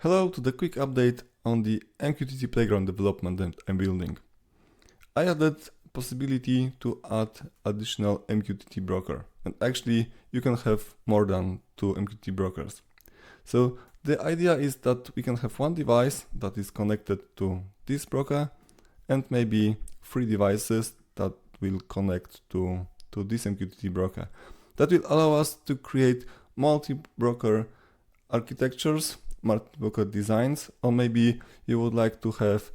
Hello to the quick update on the MQTT Playground development that I'm building. I added possibility to add additional MQTT broker, and actually you can have more than 2 MQTT brokers. So the idea is that we can have one device that is connected to this broker and maybe 3 devices that will connect to this MQTT broker. That will allow us to create multi-broker architectures, multi-broker designs, or maybe you would like to have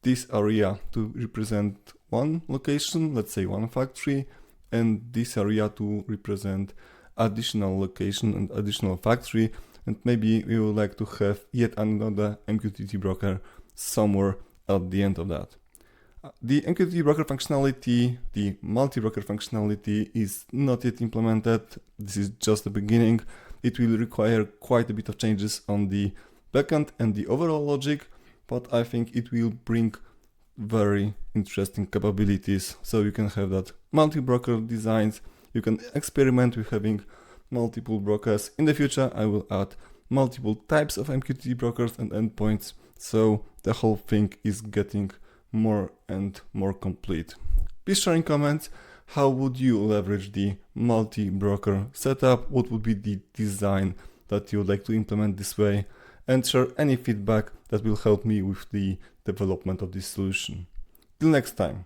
this area to represent one location, let's say one factory, and this area to represent additional location and additional factory, and maybe we would like to have yet another MQTT broker somewhere at the end of that. The MQTT broker functionality, the multi-broker functionality, is not yet implemented. This is just the beginning. It will require quite a bit of changes on the backend and the overall logic, but I think it will bring very interesting capabilities. So you can have that multi-broker designs. You can experiment with having multiple brokers. In the future, I will add multiple types of MQTT brokers and endpoints. So the whole thing is getting more and more complete. Please share in comments, how would you leverage the multi-broker setup? What would be the design that you would like to implement this way? And share any feedback that will help me with the development of this solution. Till next time.